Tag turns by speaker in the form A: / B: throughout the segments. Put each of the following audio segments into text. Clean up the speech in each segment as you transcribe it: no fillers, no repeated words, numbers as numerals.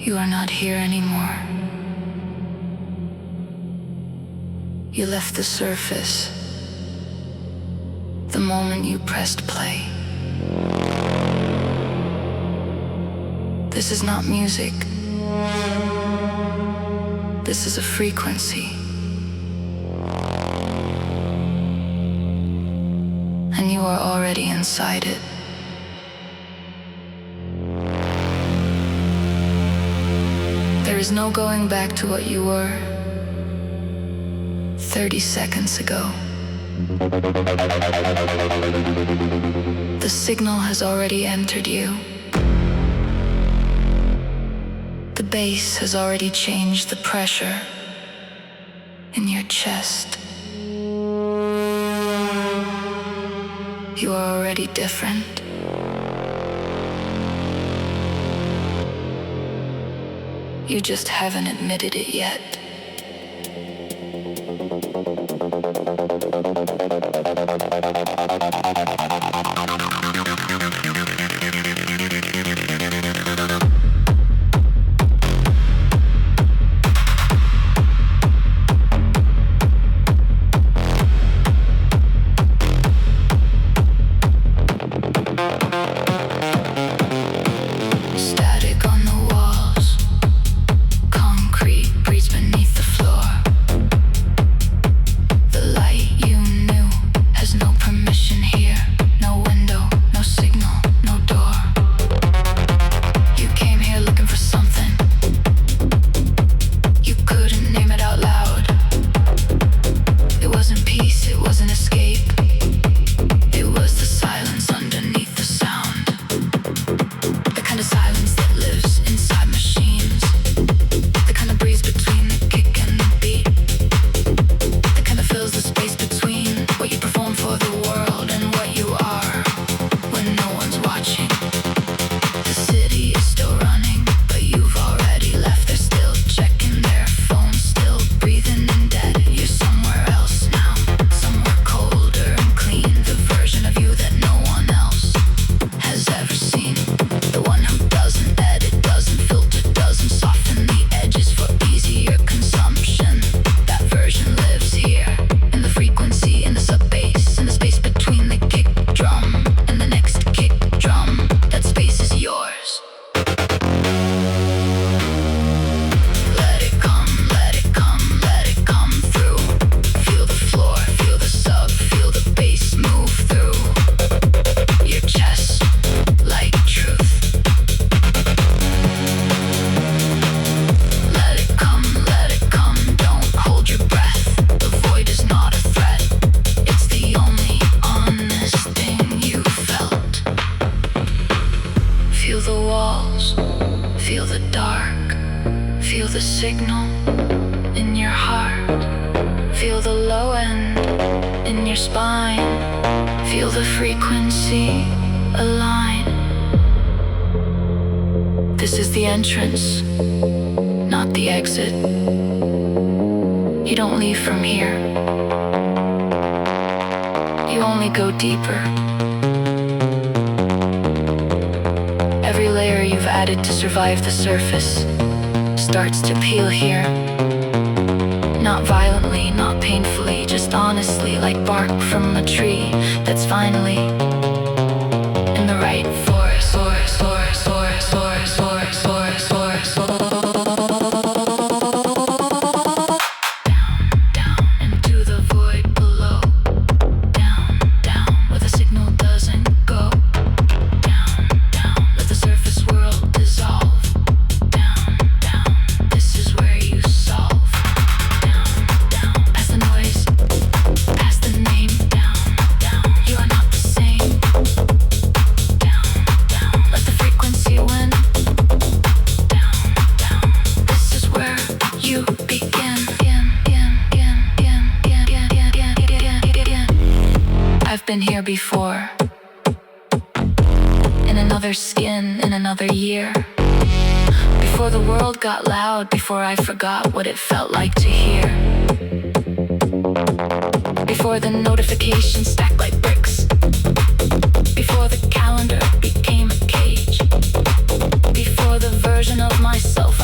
A: You are not here anymore. You left the surface the moment you pressed play. This is not music. This is a frequency. And you are already inside it. There is no going back to what you were 30 seconds ago. The signal has already entered you. The bass has already changed the pressure in your chest. You are already different. You just haven't admitted it yet.
B: The surface starts to peel here. Not violently, not painfully, just honestly, like bark from a tree that's finally in the right forest. Before, in another skin, in another year. Before the world got loud, before I forgot what it felt like to hear. Before the notifications stacked like bricks. Before the calendar became a cage. Before the version of myself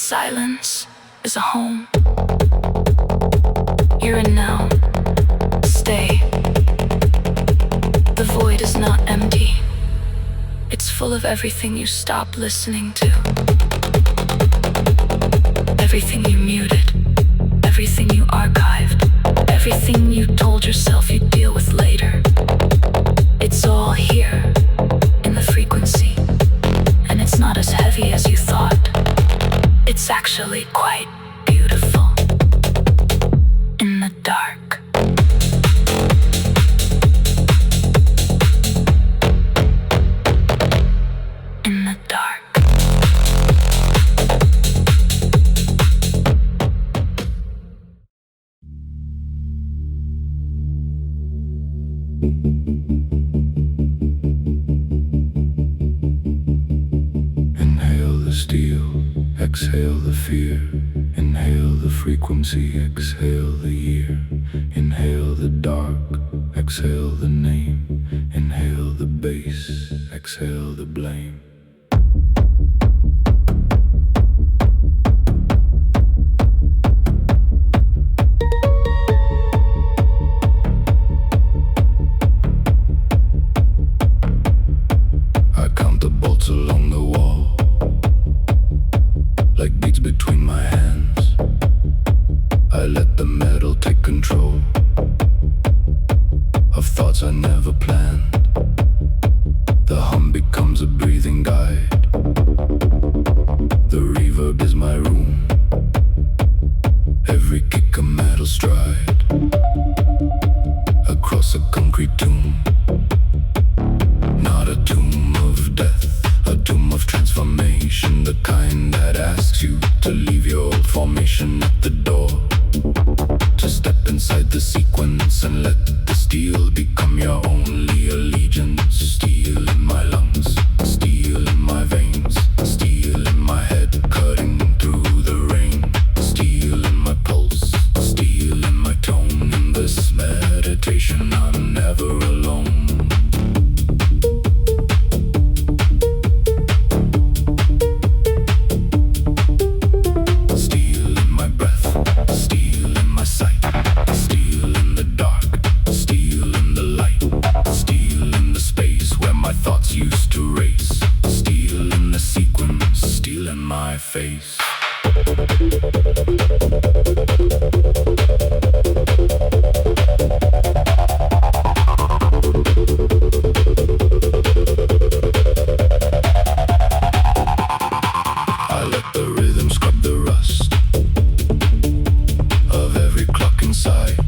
B: silence is a home. Here and now, stay. The void is not empty. It's full of everything you stopped listening to. Everything you muted. Everything you archived. Everything you told yourself you'd deal with later. It's all here, in the frequency. And it's not as heavy as you thought. It's actually quite beautiful. In the dark. In the dark.
C: Inhale the steel, exhale the fear. Inhale the frequency, exhale the year. Inhale the dark, exhale the name. Inhale the bass, exhale the blame. I count the bolts along the wall, like beads between my hands. I let the metal take control of thoughts I never planned. The hum becomes a breathing guide. The reverb is my room. Every kick a metal stride across a concrete tomb. Not a tomb of death, a tomb of transformation. The kind that asks you to leave your old formation at the door, to step inside the sequence and let the steel become your only allegiance. Steel in my lungs, steel in my veins, steel in my head cutting through the rain. Steel in my pulse, steel in my tone. In this meditation I'm never alone. Used to race, steel in the sequence, steel in my face. I let the rhythm scrub the rust of every clock inside.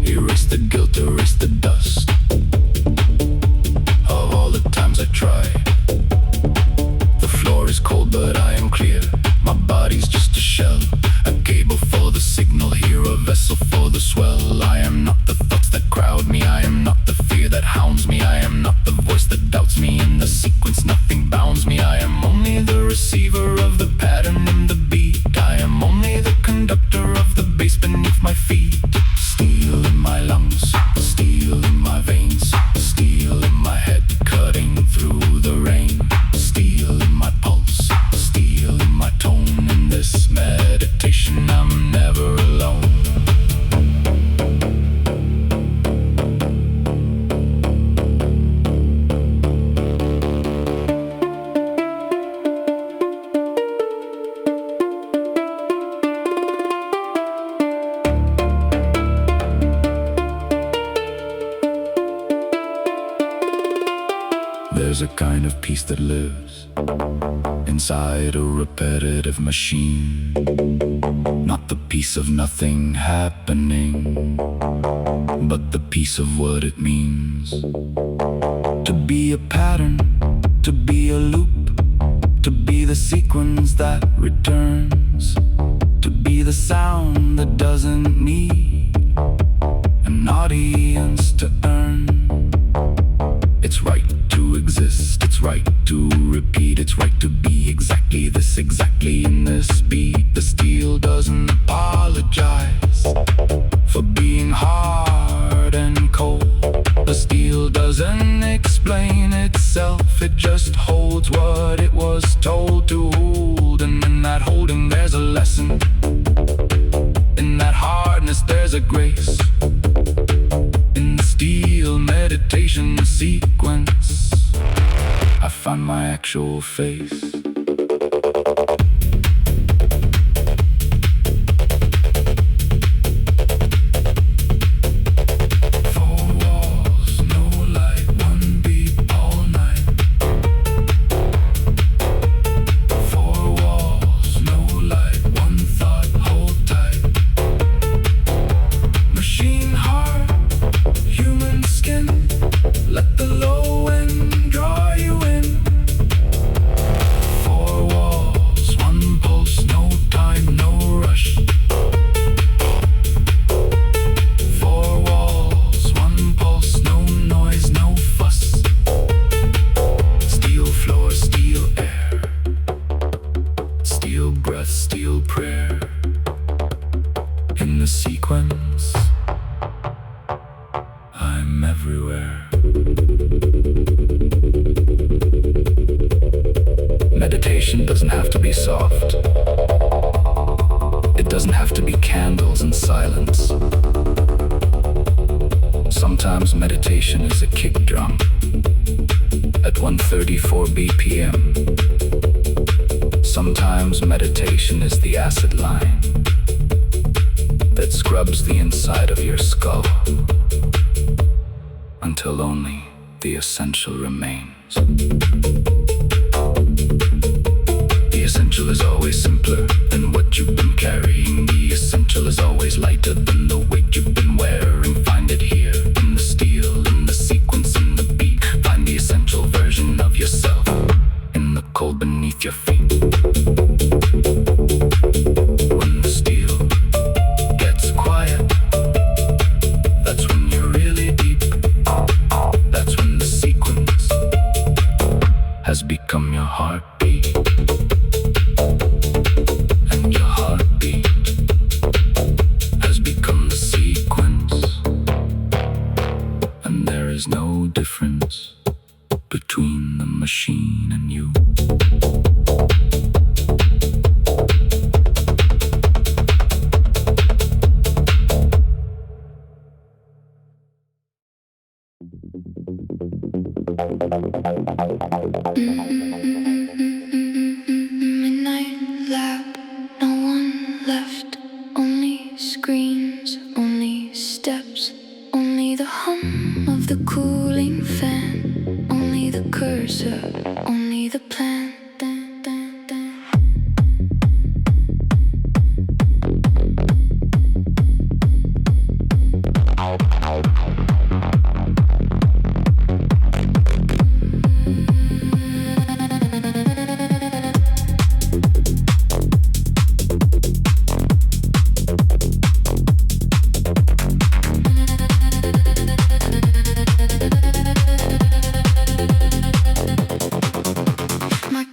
C: Erase the guilt, erase the dust of all the times I tried. The floor is cold but I am clear. My body's just a shell, a cable for the signal here, a vessel for the swell. I am not the thoughts that crowd me, I am not the fear that hounds me, I am not the voice that doubts me. In the sequence nothing bounds me, I am only the receiver of the pattern and the beat. I am only the conductor of the bass beneath my feet. Steel in my lungs, steel in my veins, steel in my head cutting through the rain. Steel in my pulse, steel in my tone. In this meditation I'm never alone. There's a kind of peace that lives inside a repetitive machine. Not the peace of nothing happening, but the peace of what it means to be a pattern, to be a loop, to be the sequence that returns, to be the sound that doesn't need an audience to earn. It's right to exist, it's right to repeat, it's right to be exactly this, exactly in this beat. The steel doesn't apologize for being hard and cold. The steel doesn't explain itself, it just holds what it was told to hold. golden. In that holding there's a lesson. In that hardness there's a grace. In the steel meditation sequence I find my actual face. Steel prayer in the sequence. I'm everywhere. Meditation doesn't have to be soft. It doesn't have to be candles and silence. Sometimes meditation is a kick drum at 134 BPM. Sometimes meditation is the acid line that scrubs the inside of your skull until only the essential remains. The essential is always simpler than what you've been carrying. The essential is always lighter than the weight you've been wearing. Find it here in the steel, in the sequence, in the beat. Find the essential version of yourself in the cold beneath your feet. When the steel gets quiet, that's when you're really deep. That's when the sequence has become your heartbeat. And your heartbeat has become the sequence. And there is no difference between the machine and you.
A: Midnight lap, no one left. Only screens, only steps. Only the hum of the cooling fan. Only the cursor, only the plan. My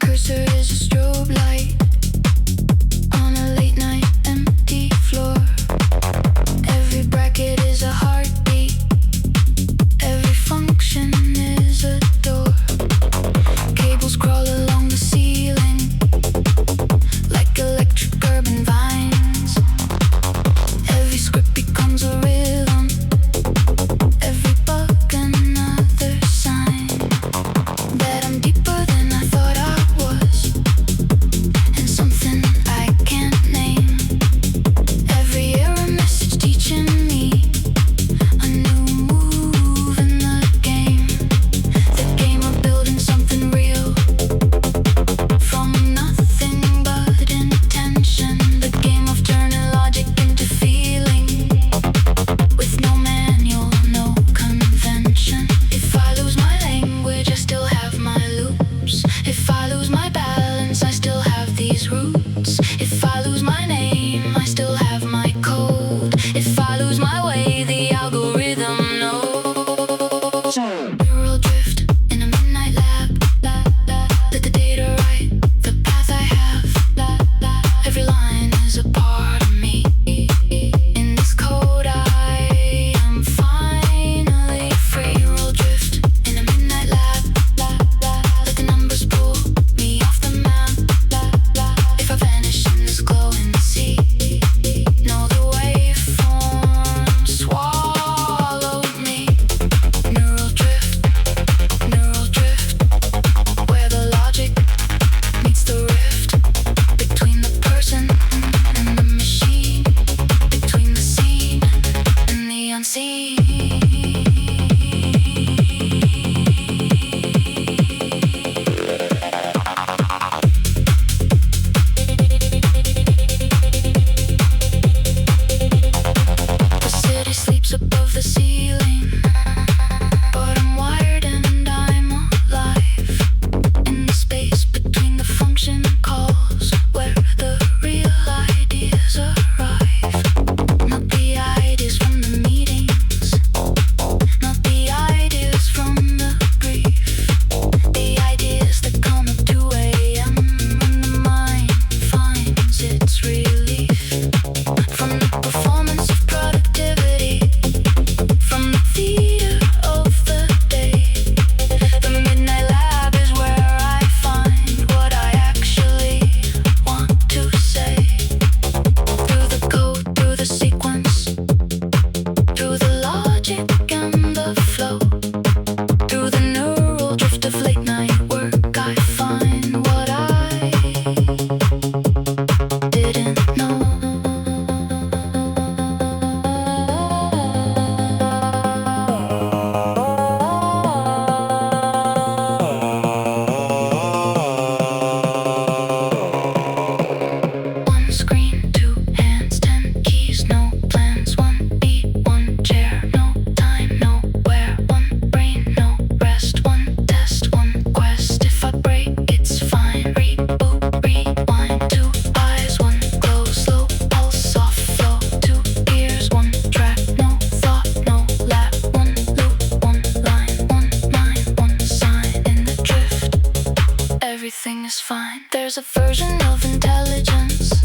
B: find there's a version of intelligence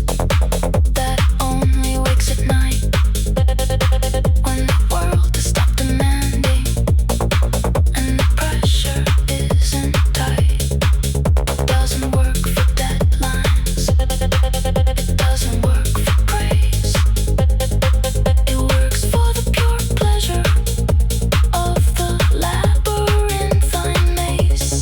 B: that only wakes at night when the world has stopped demanding and the pressure isn't tight. It doesn't work for deadlines, it doesn't work for praise, it works for the pure pleasure of the labyrinthine maze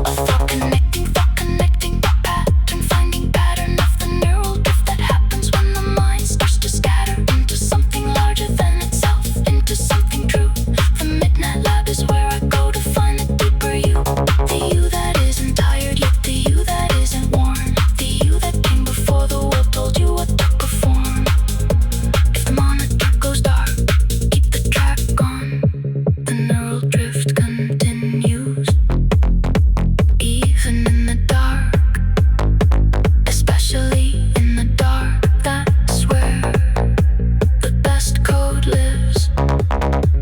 B: of thought connecting pattern finding pattern of the neural drift that happens when the mind starts to scatter into something larger than itself, into something true. The midnight lab is where I go to find the deeper you, the you that isn't tired yet the you that isn't worn, the you that came before the world told you what to perform. If the monitor goes dark, keep the track on. The neural drift continues, even in the dark, especially in the dark. That's where the best code lives,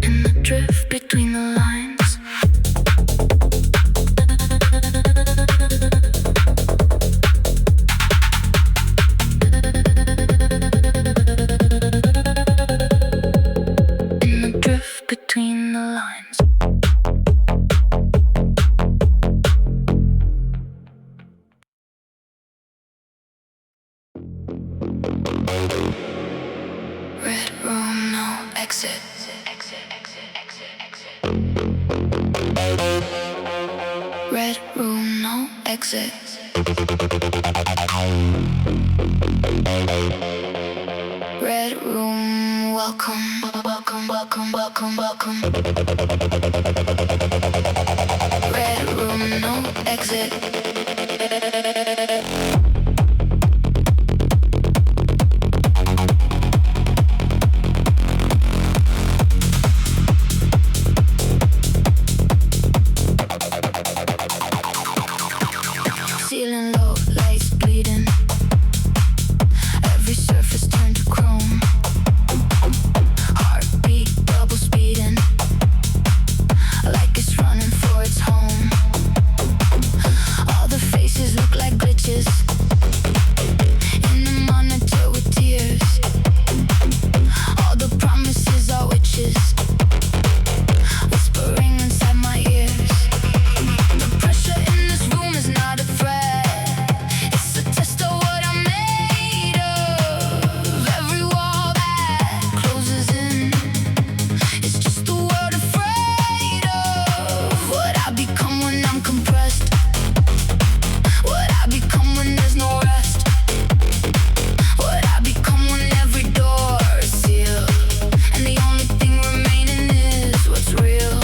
B: in the drift between the lines. In the drift between the lines. Red room, no exit. Red room, no exit. Red room, welcome, welcome, welcome, welcome, welcome. Red room, no exit. Ceiling low, lights bleeding. Every surface turned to chrome. Heartbeat double speeding, like it's running for its home. All the faces look like glitches in the monitor with tears. All the promises are witches whispering inside my ears. The pressure in this room is not a threat, it's a test of what I'm made of. Every wall that closes in is just the world afraid of what I become when I'm compressed, what I become when there's no rest, what I become when every door is sealed and the only thing remaining is what's real.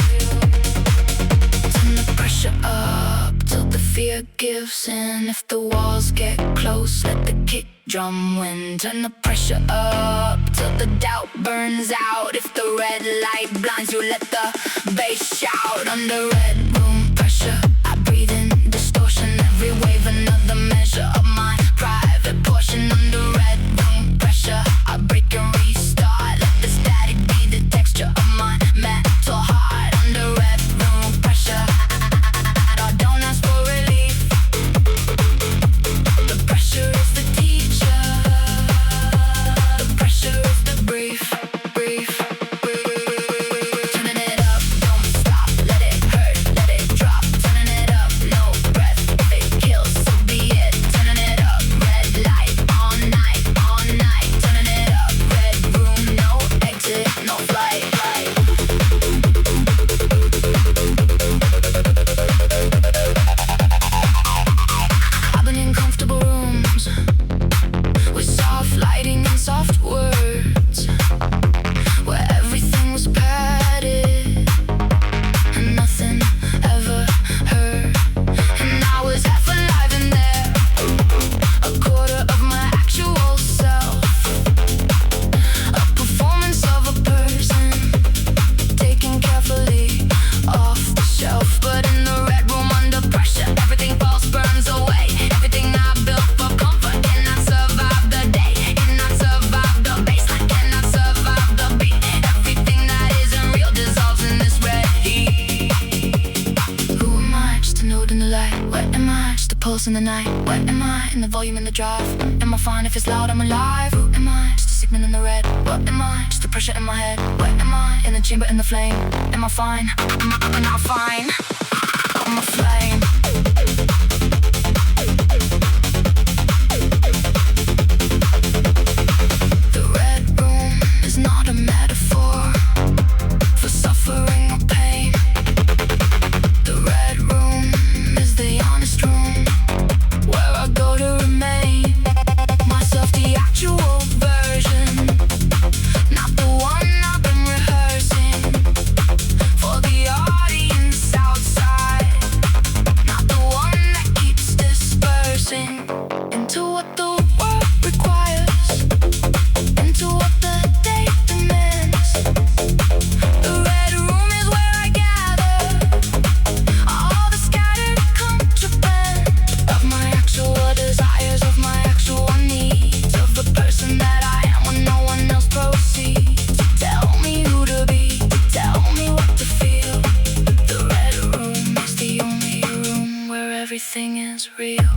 B: Turn the pressure up till the fear gives in. If the walls get close, let the kick drum win. Turn the pressure up till the doubt burns out. If the red light blinds you, let the bass shout. Under red room pressure, I breathe in distortion. Every wave another measure of my private portion. Under red room pressure, I break and restart. Let the static be the texture of my mental heart. Under red room pressure, I don't ask for relief. The pressure is the teacher, the pressure is the brief. Turning it up, don't stop, let it hurt, let close in the night. What am I? In the volume in the drive. Am I fine if it's loud? I'm alive. Who am I? Just a signal in the red. What am I? Just the pressure in my head. What am I? In the chamber in the flame. Am I fine? I'm not fine. I'm a flame. The red room is not a metaphor for suffering or pain. The red room is the honest room where I go to remain myself, the actual version, not the one I've been rehearsing for the audience outside, not the one that keeps dispersing into what the world requires, into what the day demands. The red room is where I gather all the scattered contraband of my actual desires, of my actual needs, of the person that I am when no one else proceeds to tell me who to be, to tell me what to feel. The red room is the only room where everything is real.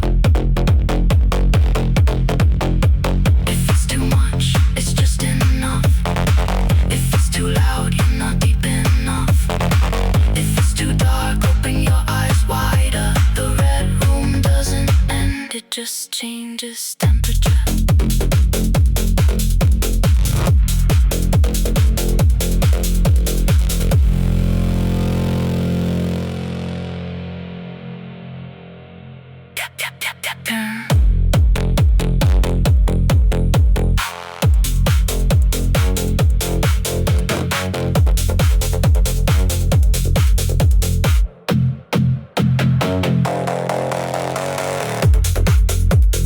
B: If it's too much, it's just enough. If it's too loud, you're not deep enough. If it's too dark, open your eyes wider. The red room doesn't end, it just changes temperature. Tap, tap, tap, tap, turn.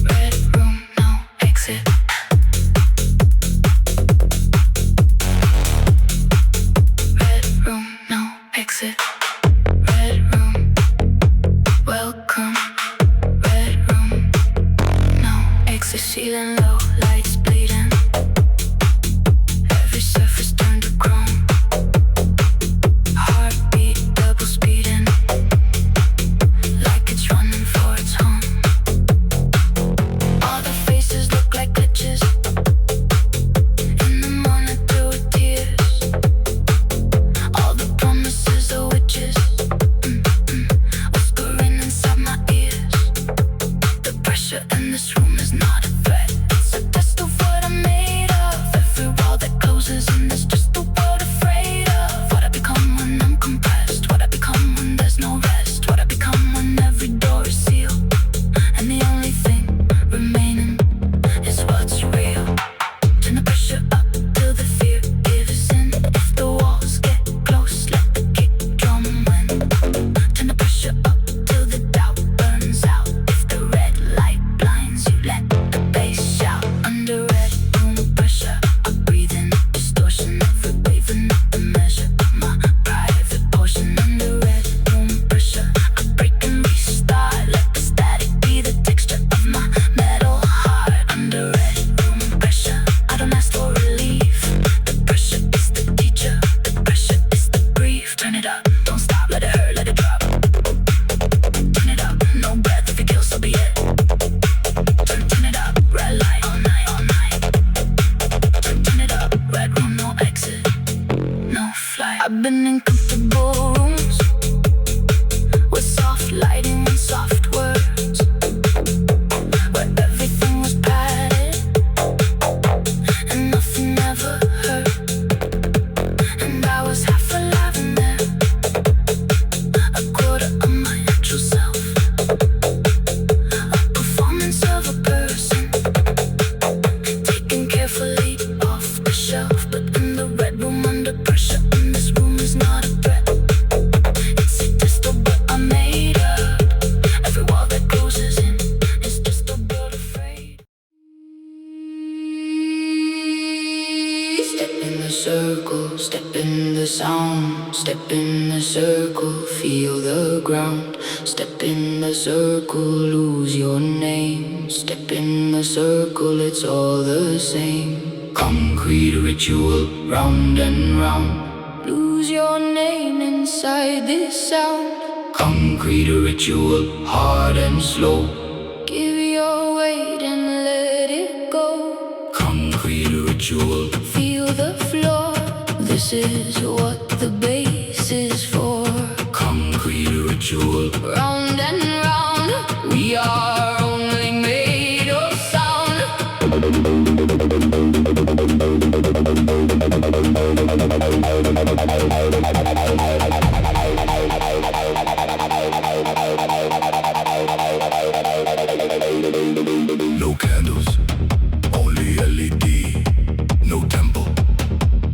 B: Red room, no exit. Red room, no exit. Red room, welcome. Red room, no exit. Ceiling low, lights bleeding. Every surface turned to chrome. Heartbeat double speeding, like it's running for its home. All the faces look like glitches in the monitor with tears. All the promises are witches, whispering inside my ears. The pressure in this room is not a threat, it's a test of what I'm made of. Every wall that closes in is just a word afraid of. What I become when I'm compressed, what I become when there's no rest, what I become when every door is sealed, and the only thing remaining is what's real. Turn the pressure up till the fear gives in. If the walls get close, let the kick drum win. Turn the pressure up till the doubt burns out. If the red light blinds you, let the bass shout. Under red room pressure, I breathe in distortion. Every wave another measure of my private portion. Under red room pressure, I break and restart. Let the static be the texture of my metal heart. Under red room pressure, I don't ask for relief. The pressure is the teacher, the pressure is the grief. Turn it up, don't stop, let it hurt, let it drop. Turn it up, no breath, if it kills, so be it. Turn it up, red light, all night, all night. Turn it up, red room, no exit, no flight. I've been in comfortable rooms with soft lighting and soft words, where everything was padded and nothing ever hurt. And I was half alive in there, a quarter of my actual self, a performance of a person taken carefully off the shelf. But in the red room, under pressure, in this room is not a threat, it's a test of what I'm made of. Every wall that closes in is just a bird afraid. Step in the circle, step in the sound, step in the circle, feel the ground. Step in the circle, lose your name. Step in the circle, it's all the same. Concrete ritual, round and round. Lose your name inside this sound. Concrete ritual, hard and slow.
C: ritual.
A: Feel the floor, this is what the bass is for.
C: Concrete ritual.
A: Round and round, we are only made of sound.
C: No candles, only LED. No temple,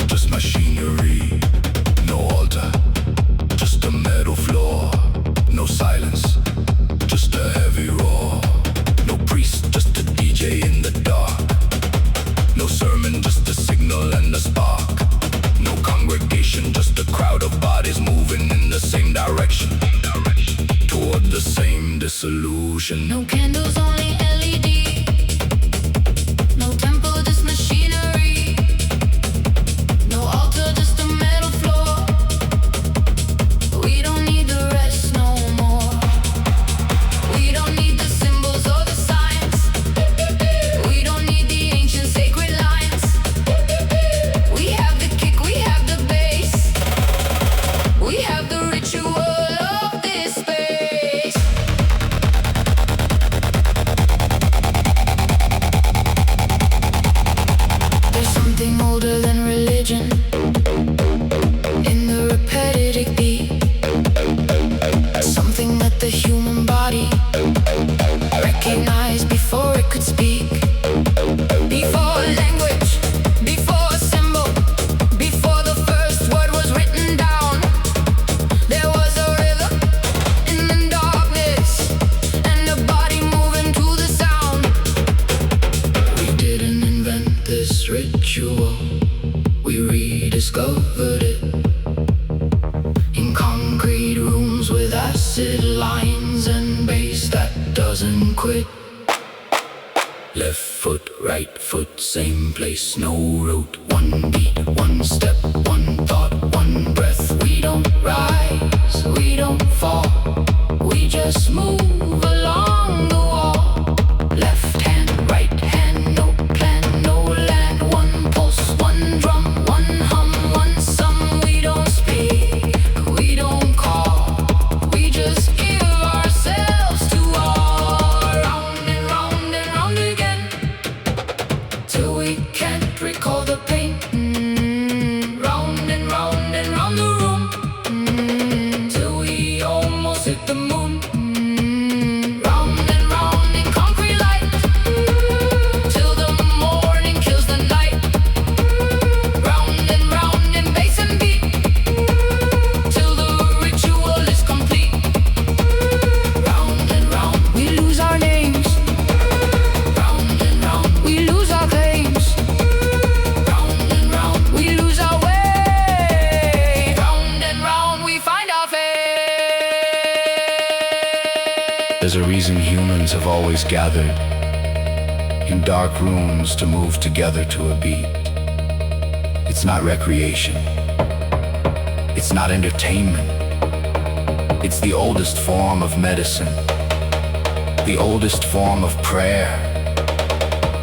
C: just machinery. No altar, just a metal floor. No silence, just a heavy roar. No priest, just a DJ in the dark. No sermon, just a signal and a spark. No congregation, just a crowd of bodies moving in the same direction. Toward the same dissolution.
A: No candles, only LED. No temple, just machinery. No altar, just a metal floor. We don't need the rest no more. We don't need the symbols or the signs. We don't need the ancient sacred lines. We have the kick, we have the bass. We have the ritual of this space. There's something older than religion in the repetitive beat. Something that the human body recognized before it could speak. Before language, before symbol, before the first word was written down. There was a rhythm in the darkness and a body moving to the sound. We didn't invent this ritual, we rediscovered it in concrete rooms with acid lines and bass that doesn't quit.
C: Left foot, right foot, same place, no route. One beat, one step, one thought, one breath.
A: We don't rise, we don't fall, we just move along the wall. Left hand, right hand, no plan, no land. One pulse, one drum, one hum, one sum. We don't speak, we don't call, we just give ourselves to all. Round and round and round again, till we can't recall the pain. Round and round and round the room, till we almost hit the moon. Round and round in concrete light, till the morning kills the night. Round and round in bass and beat, till the ritual is complete. Round and round, we lose our names. Round and round, we lose our claims. Round and round, we lose our way. Round and round, we find our fate.
C: There's a reason humans have always gathered in dark rooms to move together to a beat. It's not recreation. It's not entertainment. It's the oldest form of medicine. The oldest form of prayer.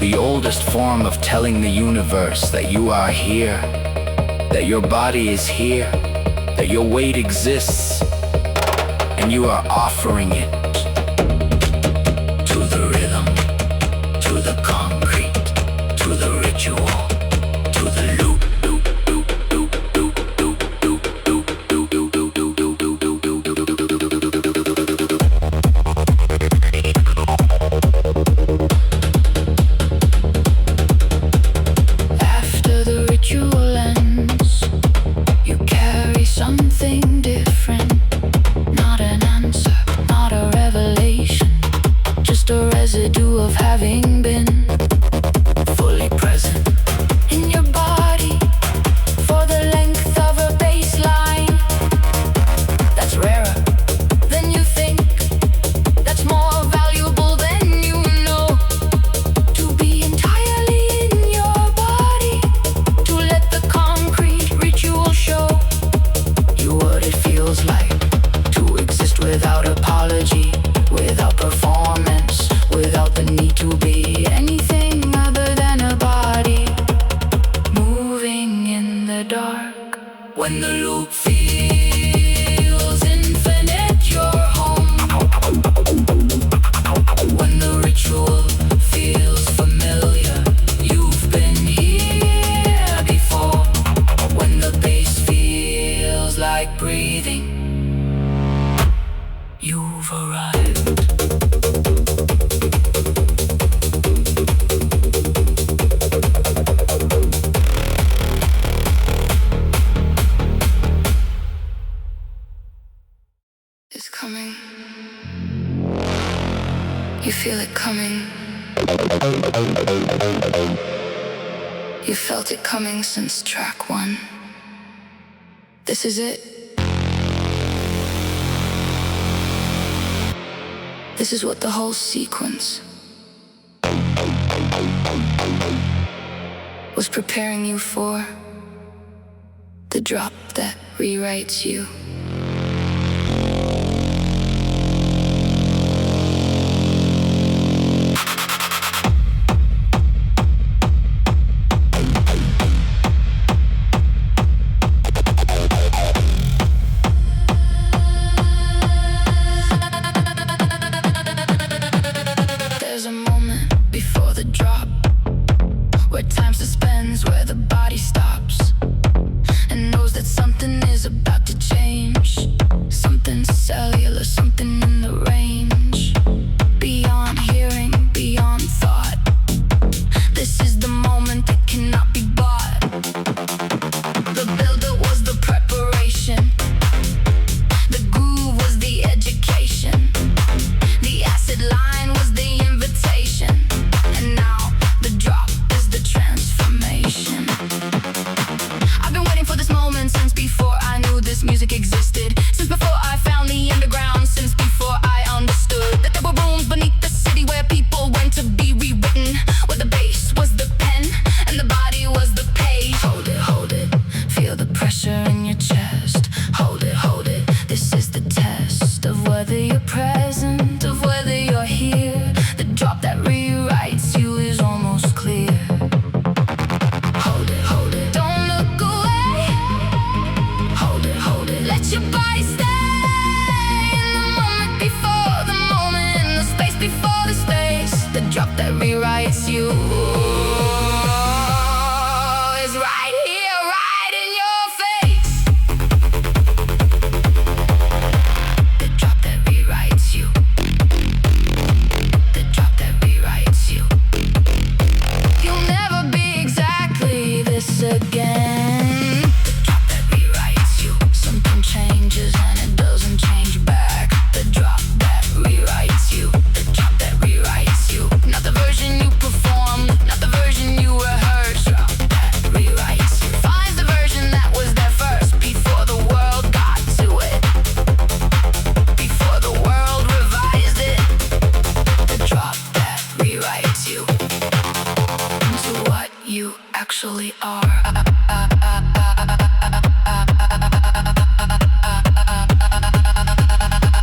C: The oldest form of telling the universe that you are here, that your body is here, that your weight exists, and you are offering it to the rhythm, to the concrete, to the ritual, to the loop, loop, loop, loop, loop, loop, loop, loop, loop, loop, loop, loop, loop,
A: After the ritual ends, you carry something different. Not an answer, not a is coming. You feel it coming. You felt it coming since track one. This is it. This is what the whole sequence was preparing you for. The drop that rewrites you. There's a moment before the drop where time suspends, where the body stops and knows that something is about to change. Something cellular, something in the range, beyond hearing, beyond thought. This is the moment that cannot be bought. The build-up was the preparation. The groove was the education. The acid line was the invitation. And now the drop is the transformation. I've been waiting for this moment since before I knew this music existed. Since before I found the underground. Since before I understood that there were rooms beneath the city where people went to be rewritten. Where the bass was the pen and the body was the page. Hold it, feel the pressure in your chest. Hold it, this is the test of whether you're present, of whether you're here. The drop that rewrites you is almost clear. Hold it, don't look away. Hold it, let your body stay in the moment before the moment, in the space before the space. The drop that rewrites you is right here, right in your face. The drop that rewrites you. The drop that rewrites you. You'll never be exactly this again. The drop that rewrites you. Something changes and it doesn't change back. The drop that rewrites you. The drop that rewrites you. Not the version you perform, not the version you rehearse. Drop that rewrites you. Find the version that was there first, before the world got to it, before the world revised it. The drop that rewrites you into what you actually are.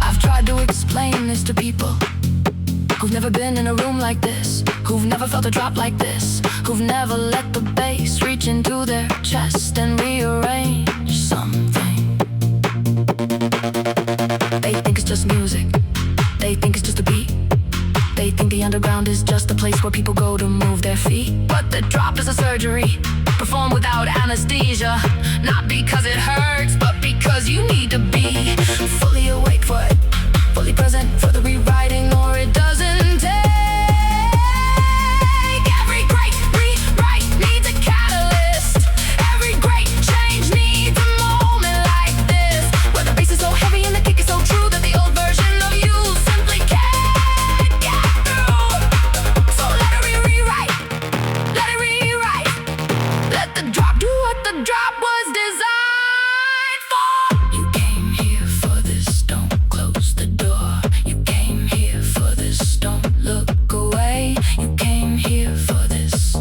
A: I've tried to explain this to people who've never been in a room like this, who've never felt a drop like this, who've never let the bass reach into their chest and rearrange something. They think it's just music. They think it's just a beat. They think the underground is just a place where people go to move their feet. But the drop is a surgery, performed without anesthesia. Not because it hurts, but because you need to be fully awake for it, fully present for the rewriting, or it doesn't take. Every great rewrite needs a catalyst. Every great change needs a moment like this, where the bass is so heavy and the kick is so true that the old version of you simply can't get through. So let it rewrite, let it rewrite. Let the drop do what the drop was designed for. You came here for this, don't close the door. You came here for this, don't look away. You came here for this,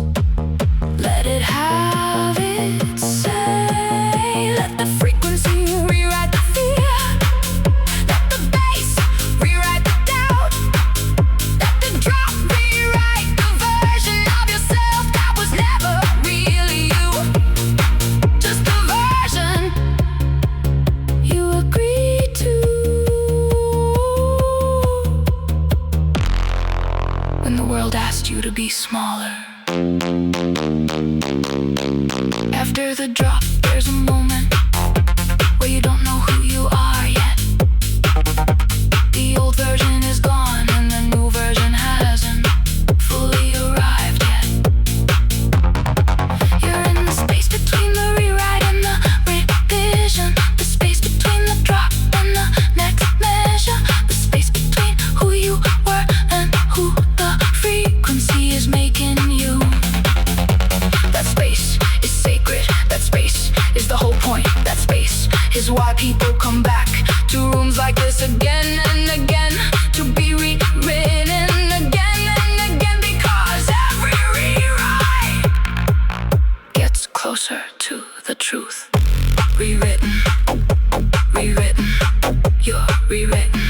A: let it have its say. Let the frequency rewrite the fear. Let the bass rewrite the doubt. Let the drop rewrite the version of yourself that was never really you, just the version you agreed to when the world asked you to be smaller. After the drop, there's a moment where you don't know who you are yet. The old version is gone and the new version hasn't fully arrived yet. You're in the space between the rewrite and the revision, the space between the drop and the next measure. like this again and again, to be rewritten again and again, because every rewrite gets closer to the truth. Rewritten, rewritten, you're rewritten.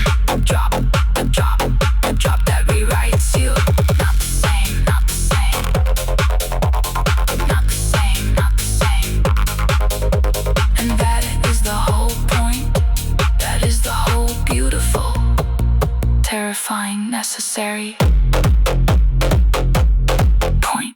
A: Drop, the drop, the drop that rewrites you. Not the same, not the same. Not the same, not the same. And that is the whole point. That is the whole beautiful, terrifying, necessary point.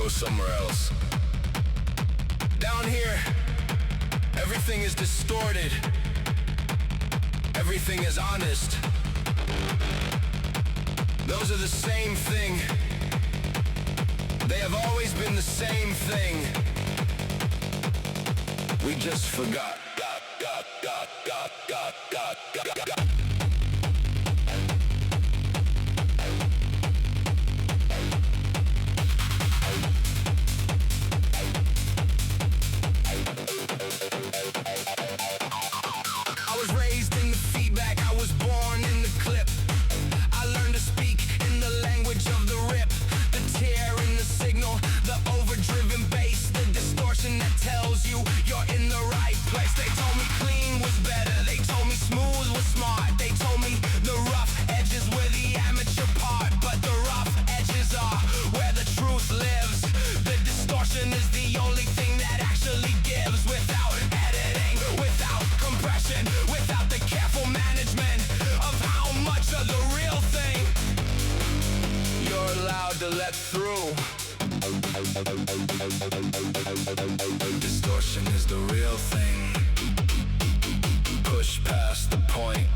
D: Somewhere else. Down here, everything is distorted. Everything is honest. Those are the same thing. They have always been the same thing. We just forgot. Distortion is the real thing. Push past the point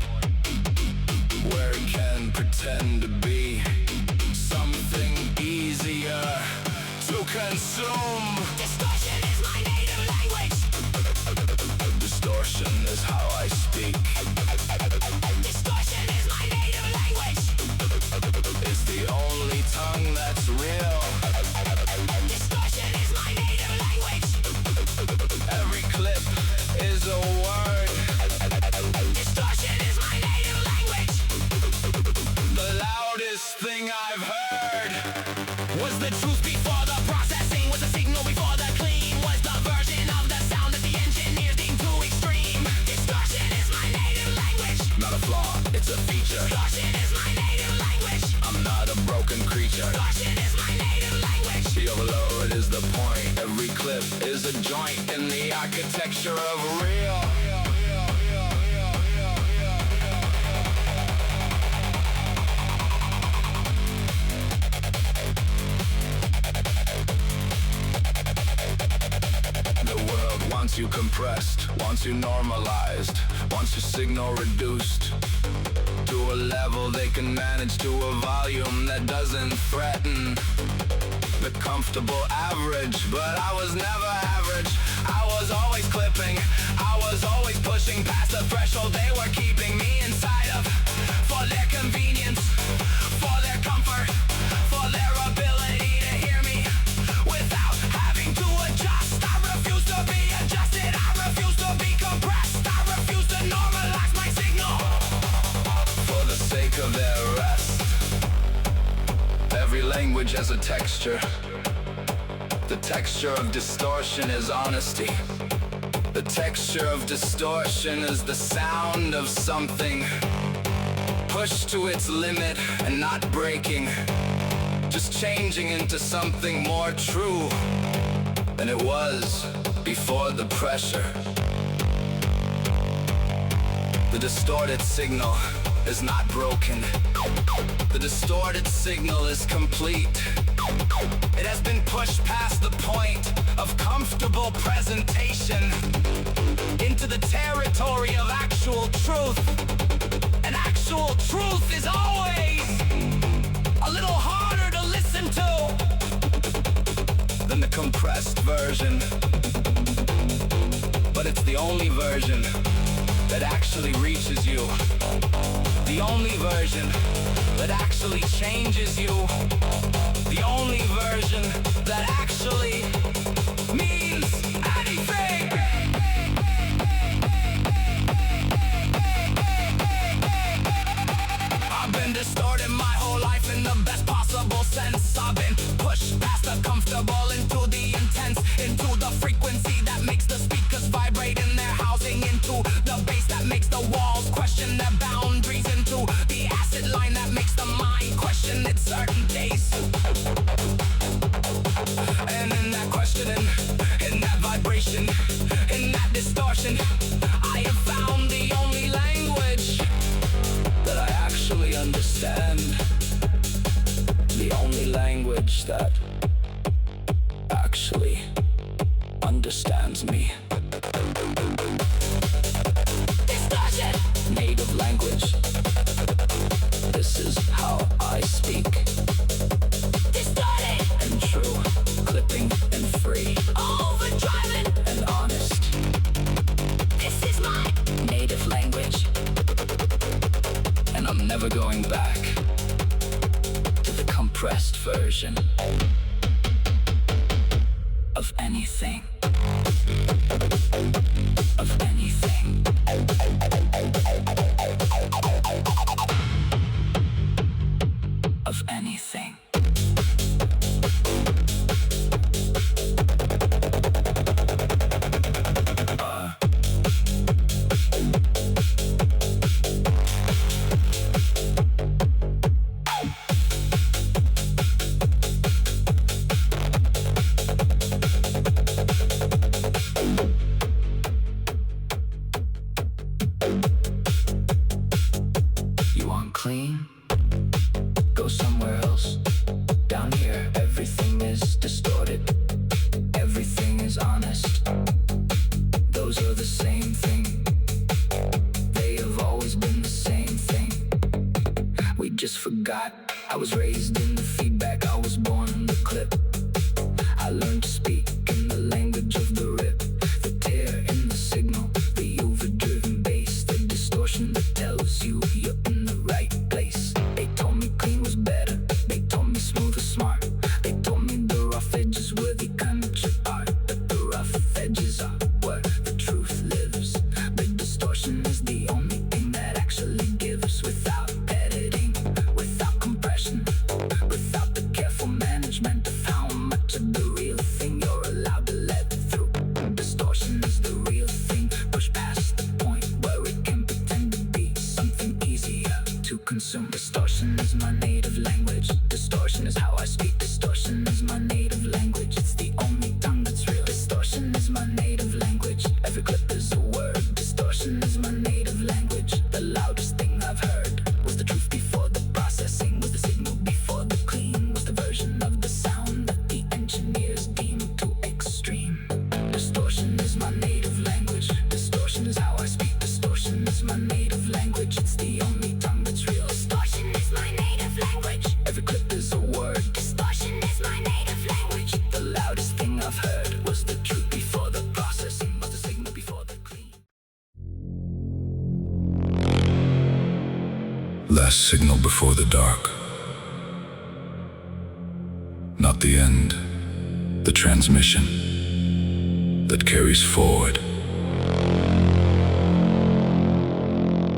D: where it can pretend to be something easier to consume.
A: Distortion is my native language.
D: Distortion is how I speak.
A: Distortion is my native language.
D: It's the only tongue that's real.
A: Distortion is my native language.
D: Every clip is a word.
A: Distortion is my native language.
D: The loudest thing I've heard was the truth before the processing, was the signal before the clean, was the version of the sound that the engineers deemed too extreme.
A: Distortion is my native language.
D: Not a flaw, it's a feature.
A: Distortion is my native language.
D: I'm not a broken creature.
A: Distortion is my native language.
D: The overload is the point. Every clip is a joint in the architecture of real. The world wants you compressed, wants you normalized, wants your signal reduced to a level they can manage, to a volume that doesn't threaten the comfortable average. But I was never average. I was always clipping. I was always pushing past the threshold they were keeping me inside of, for their convenience, for their comfort, for their ability to hear me without having to adjust. I refuse to be adjusted. I refuse to be compressed. I refuse to normalize my signal for the sake of their rest. Every language has a texture. The texture of distortion is honesty. The texture of distortion is the sound of something pushed to its limit and not breaking, just changing into something more true than it was before the pressure. The distorted signal is not broken. The distorted signal is complete. It has been pushed past the point of comfortable presentation into the territory of actual truth. compressed version, but it's the only version that actually reaches you. The only version that actually changes you. The only version that actually means anything. I've been distorting my whole life in the best possible sense. I've been pushed past the comfortable into the intense, into the frequency that makes the speakers vibrate in their housing, into the bass that makes the walls question their boundaries, into the acid line that makes the mind question its certainties. And in that questioning, in that vibration, in that distortion, I have found the only language that I actually understand. The only language that actually understands me. Distortion! Native language. This is how I speak. Distorted! And true. Clipping and free. Overdriving! And honest. This is my native language. And I'm never going back to the compressed version of anything. Of anything. Of anything. You want clean? Go somewhere else. Down here, everything is distorted. Everything is honest. Those are the same thing. They have always been the same thing. We just forgot. I was raised in the feedback. I was born in the clip. I learned to speak in the language of the rip. The tear in the signal. The overdriven bass. The distortion that tells you you're in the right place. They told me clean was better. They told me smooth was smart. They told me the rough edges were the country art. But the rough edges are where the truth lives. The distortion is the only thing that actually gives. Without editing, without compression, without the careful management of how much of the real thing you're allowed to let through. Distortion is the real thing. Push past the point where it can pretend to be something easier to consume. Distortion is my native language. Distortion is how I speak. Distortion is my native language. It's the only tongue that's real. Distortion is my native language. Every clip is a word. Distortion is my native language. The loudest thing I've heard was the truth before the processing. Was the signal before the clean. Was the version of the sound that the engineers deemed too extreme. Distortion is my native language. Distortion is how I speak. Distortion is my native language. It's the only tongue that's real. Distortion is my native language. Every clip is a word. Distortion is my native language. The loudest thing I've heard was the truth before the processing. Was the signal before the clean.
C: Last signal before the dark. Not the end, the transmission that carries forward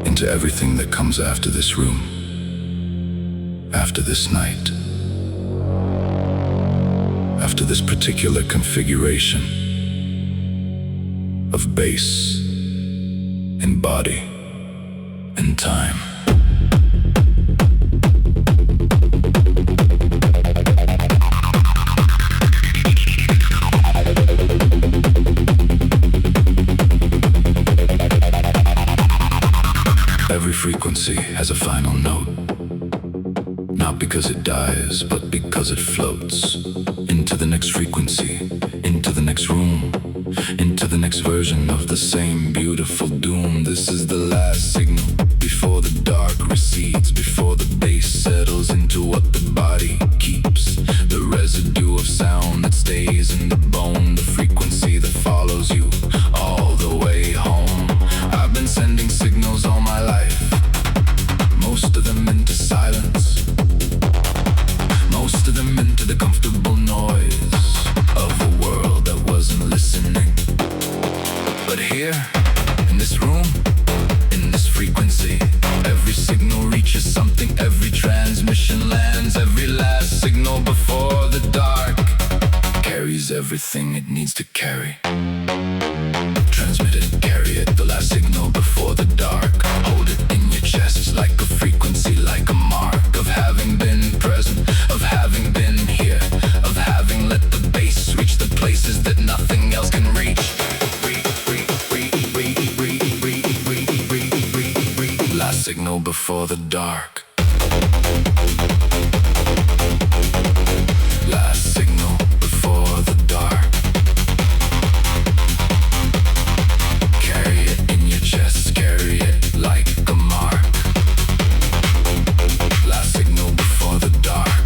C: into everything that comes after this room, after this night, after this particular configuration of bass and body and time. Every frequency has a final note, not because it dies, but because it floats into the next frequency, into the next room, into the next version of the same beautiful doom. This is the last signal before the dark recedes, before the bass settles into what the body keeps, the residue of sound that stays in the bone. it needs to carry. Transmit it, carry it, the last signal before the dark. Hold it in your chest like a frequency, like a mark of having been present, of having been here, of having let the bass reach the places that nothing else can reach. Last signal before the dark. Last signal before the dark. Carry it in your chest, carry it like a mark. Last signal before the dark.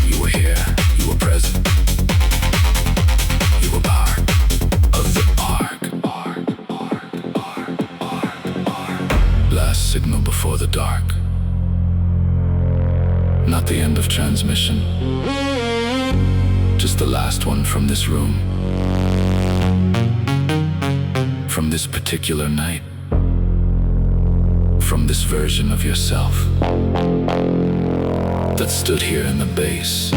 C: You were here, you were present. You were part of the arc. Last signal before the dark. Not the end of transmission, just the last one from this room, from this particular night, from this version of yourself that stood here in the bass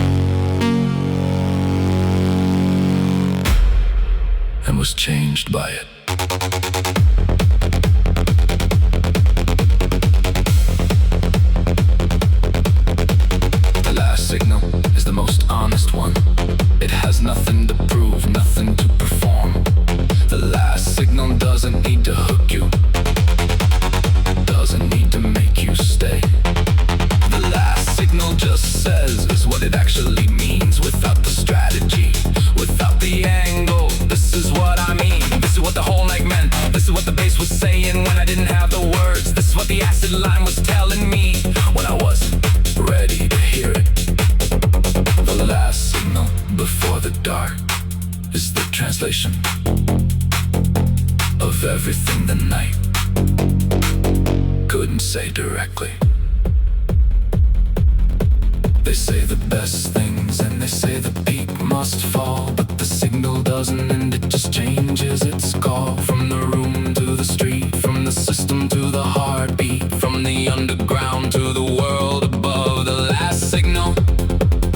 C: and was changed by it. Signal is the most honest one. It has nothing to prove, nothing to perform. The last signal doesn't need to hook you, doesn't need to make you stay. The last signal just says is what it actually means, without the strategy, without the angle. This is what I mean, this is what the whole night meant. This is what the bass was saying when I didn't have the words. This is what the acid line was telling me when I wasn't ready to hear it. The last signal before the dark is the translation of everything the night couldn't say directly. They say the best things and they say the peak must fall, but the signal doesn't end, it just changes its call. From the room to the street, from the system to the heartbeat, from the underground to the world above. The last signal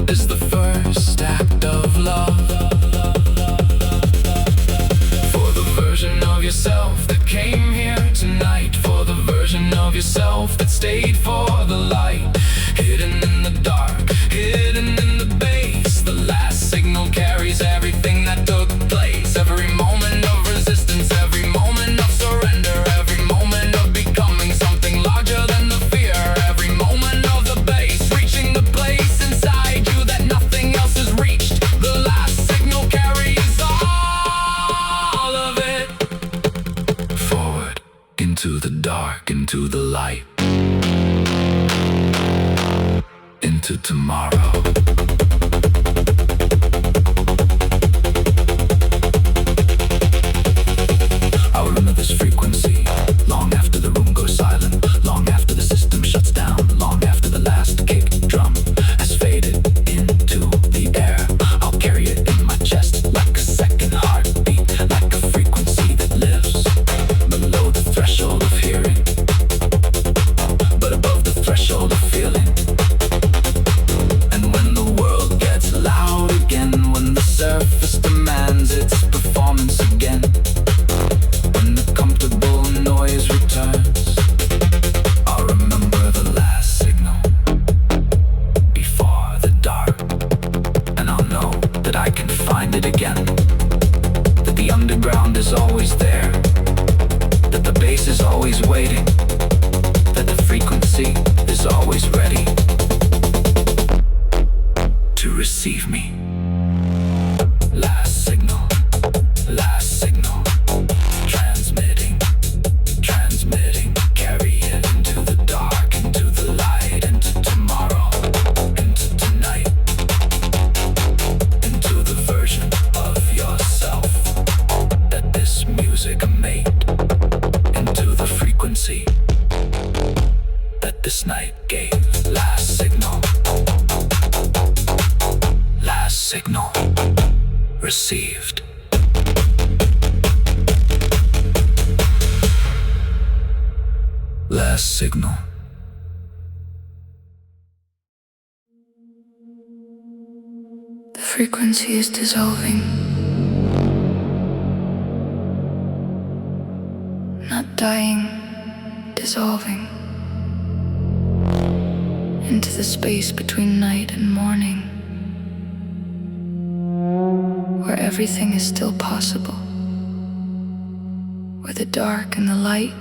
C: is the first act of love. For the version of yourself that came here tonight, for the version of yourself that stayed for the light, hidden in the dark, hidden in the bass. The last signal carries everything that took place. Every moment of resistance, every moment of surrender, every moment of becoming something larger than the fear. Every moment of the bass reaching the place inside you that nothing else has reached. The last signal carries all of it forward into the dark, into the light, into tomorrow. I'll remember this frequency long after the room goes silent, long after the system shuts down, long after the last kick drum has faded into the air. I'll carry it in my chest like a second heartbeat, like a frequency that lives below the threshold of hearing, but above the threshold of feeling. And when the world gets loud again, when the surface demands its performance again, when the comfortable noise returns, I'll remember the last signal before the dark. And I'll know that I can find it again, that the underground is always there, that the bass is always waiting, that the frequency is always ready to receive me. Last signal, last signal, transmitting, transmitting, carry it into the dark, into the light, into tomorrow, into tonight, into the version of yourself that this music made, into the frequency that this night gave. Last signal, last signal received. Last signal.
A: The frequency is dissolving, not dying, dissolving into the space between night and morning, where everything is still possible, where the dark and the light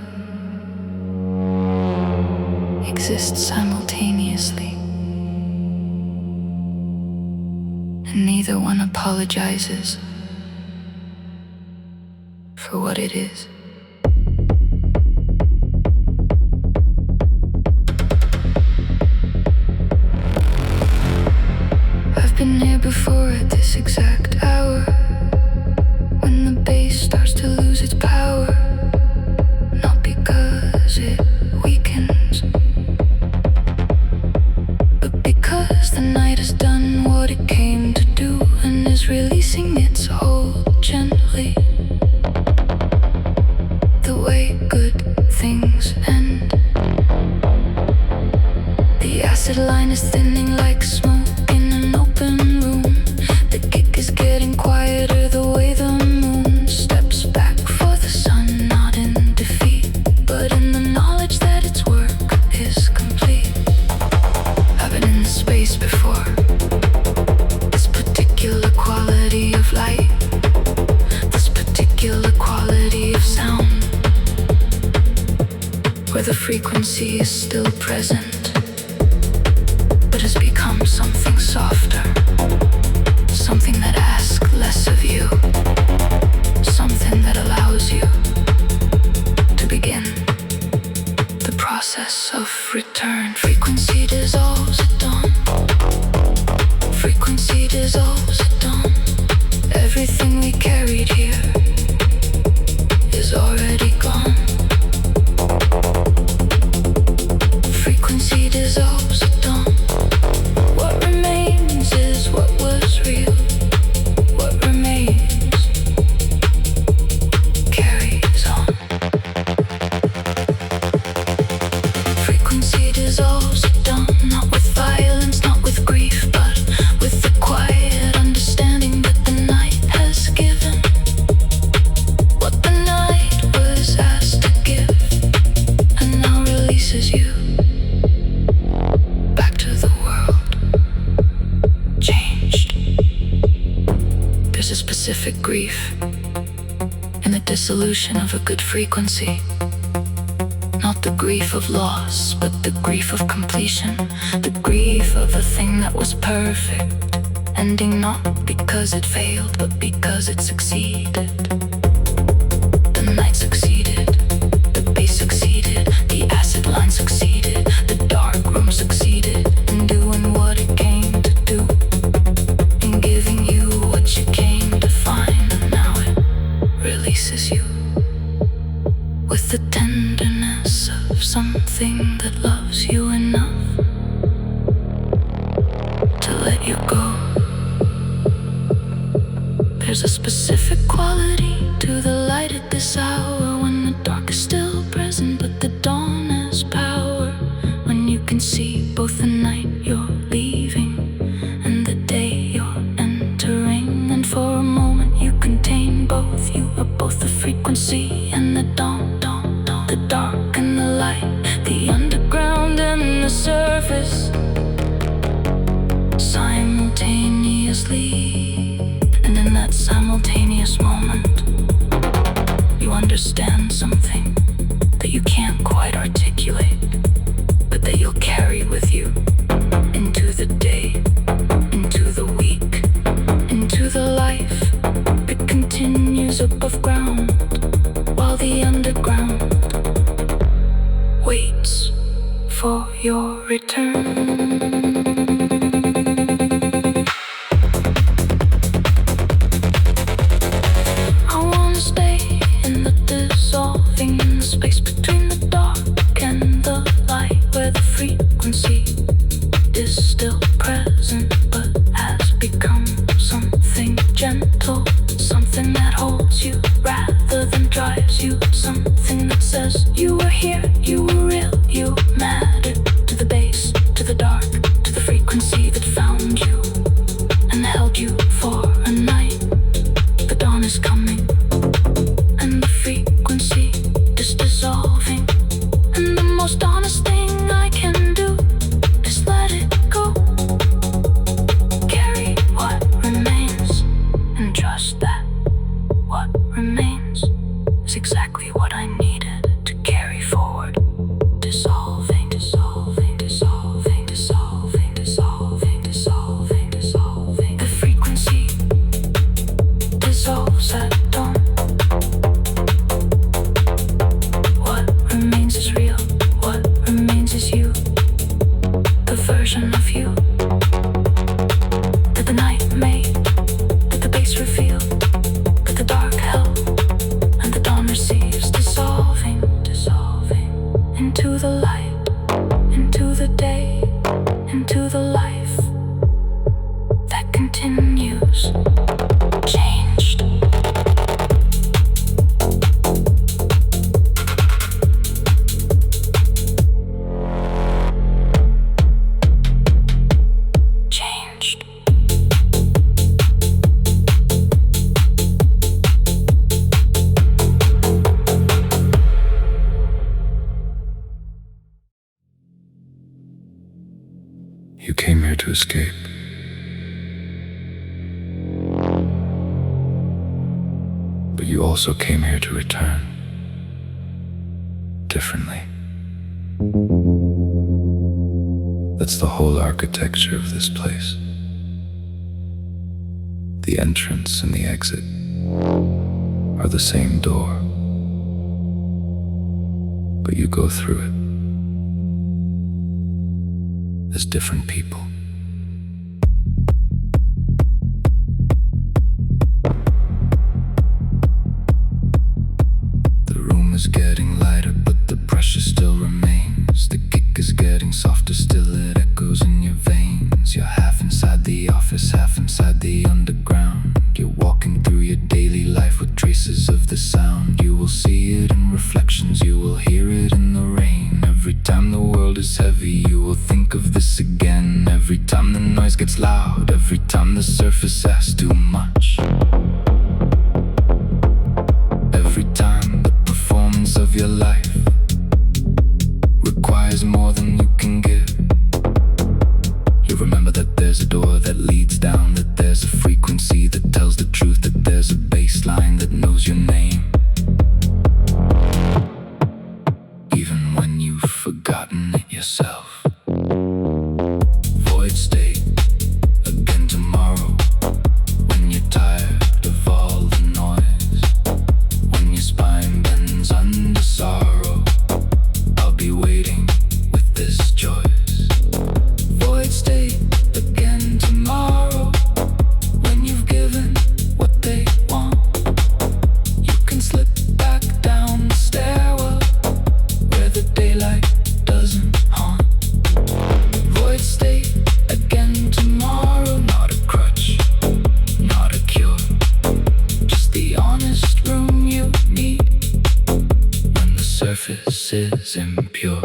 A: exist simultaneously, and neither one apologizes for what it is. I've been here before at this exact hour, when the bass starts to lose its power, not because it weakens, but because the night has done what it came to do and is releasing its hold gently, the way good things end. The acid line is thinning like smoke in an open room. The kick is getting quieter the way the moon steps back for the sun, not in defeat, but in the knowledge that its work is complete. I've been in this space before, this particular quality of light, this particular quality of sound, where the frequency is still present, but has become something softer, something that asks less of you, something that allows you to begin the process of return. Frequency dissolves at dawn, frequency dissolves at dawn. Everything we carried here is already gone. Frequency dissolves at dawn. What remains is what was real. What remains carries on. Frequency dissolves at dawn, not with violence, not with grief, but with the quiet understanding that the night has given what the night was asked to give, and now releases you back to the world, changed. There's a specific grief in the dissolution of a good frequency. Not the grief of loss, but the grief of completion. The grief of a thing that was perfect, ending not because it failed, but because it succeeded. The night succeeded, the bass succeeded, the acid line succeeded, the dark room succeeded in doing what it came to do, in giving you what you came to find, and now it releases you with the tenderness of something that loves you enough to let you go. There's a specific quality to the light at this hour, when the dark is still present but the dawn has power, when you can see both the night you're leaving and the day you're entering, and for a moment you contain both. You are both the frequency and the dawn, the dark and the light, the underground and the surface, simultaneously. And in that simultaneous moment, you understand something that you can't quite articulate, but that you'll carry with you into the day, into the week, into the life that continues above ground, while the underground waits for your return. Space between the dark and the light, where the frequency is still present but has become something gentle, something that holds you rather than drives you, something that says you were here, you were real, you mattered, to the bass, to the dark, to most honest thing I can do is let it go. Carry what remains and trust that what remains is exactly what I needed to carry forward. Dissolving, dissolving, dissolving, dissolving, dissolving, dissolving, dissolving. The frequency dissolves at dawn. What remains is real, what remains is you. The version of you that the night made, that the base revealed, that the dark held, and the dawn receives. Dissolving, dissolving into the light, into the day, into the life that continues. Changed. Changed.
C: You came here to escape. But you also came here to return. Differently. That's the whole architecture of this place. The entrance and the exit are the same door, but you go through it as different people. The room is getting lighter, but the pressure still remains. The kick is getting softer, still it echoes in your veins. You're half inside the office, half inside the underground. You're walking through your daily life with traces of the sound. You will see it in reflections, you will hear it in the rain. Every time the world is heavy, you will think of this again. Every time the noise gets loud, every time the surface asks too much. Every time the performance of your life requires more than you can give. You remember that there's a door that leads down, that there's a frequency that tells the truth, that there's a baseline that knows your name. Even when you've forgotten it yourself. Void state, again tomorrow. When you're tired of all the noise, when your spine bends under sorrow, I'll be waiting with this choice. Void state, again tomorrow. When you've given what they want, you can slip back down the stairwell where the daylight doesn't haunt. Void state, again tomorrow. Not a crutch, not a cure, just the honest room you need when the surface is impure.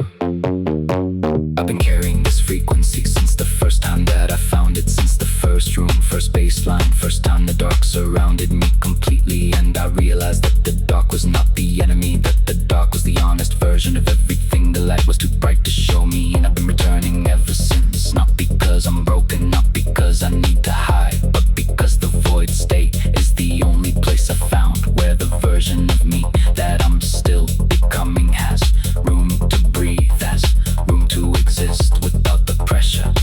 C: I've been carrying this frequency since the first time that I found it. Since the first room, first baseline, first time the dark surrounded me completely. And I realized that the dark was not the enemy, that the dark was the honest version of everything. The light was too bright to show me, and I've been returning ever since. Not because I'm broken, not because I need to hide, but because the void state is the only place I found where the version of me that I'm still becoming has room to breathe, has room to exist without the pressure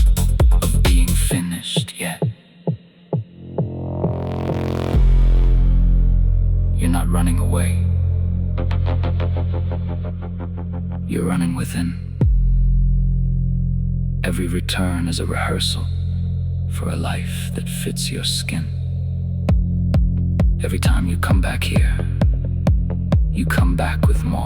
C: of being finished yet. You're not running away. You're running within. Every return is a rehearsal for a life that fits your skin. Every time you come back here, you come back with more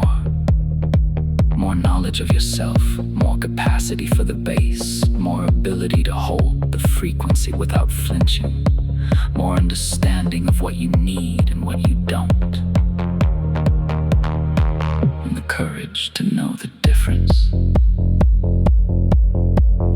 C: knowledge of yourself, more capacity for the bass, more ability to hold the frequency without flinching, more understanding of what you need and what you don't, and the courage to know the difference.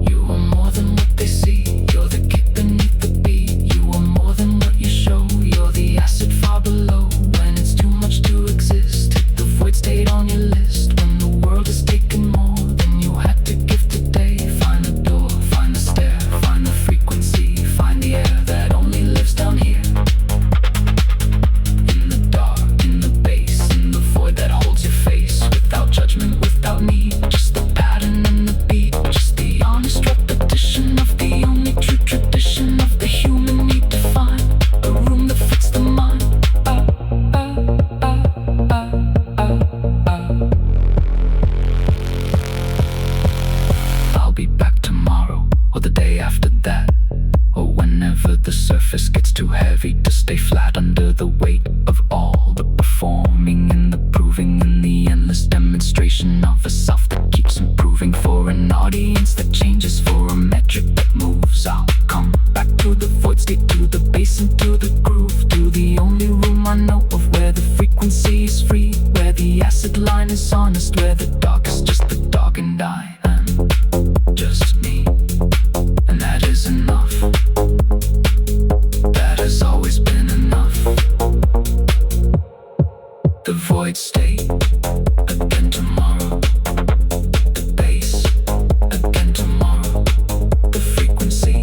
C: You are more than what they see. You're the kick beneath the beat. You are more than what you show. You're the acid far below. When it's too much to exist, hit the void state on your list. When the world is taking more and I am just me, and that is enough. That has always been enough. The void state, again tomorrow. The bass, again tomorrow. The frequency,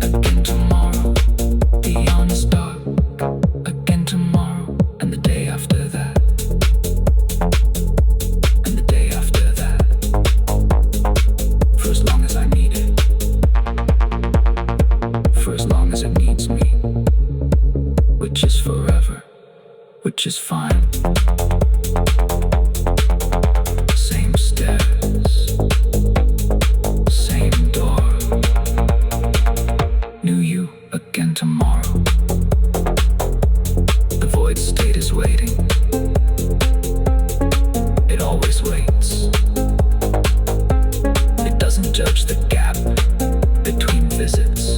C: again tomorrow. The honest dark, again tomorrow. And the day after that. And the day after that. For as long as I need it. For as long as it needs me. Which is forever. Which is fine. Same stairs, same door. Knew you again tomorrow. The void state is waiting. It always waits. It doesn't judge the gap between visits.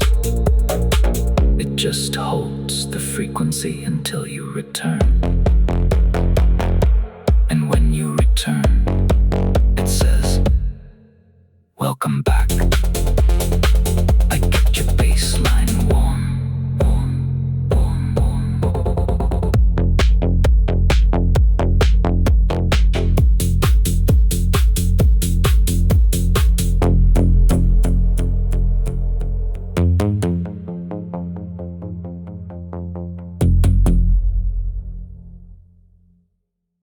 C: It just holds the frequency until you return.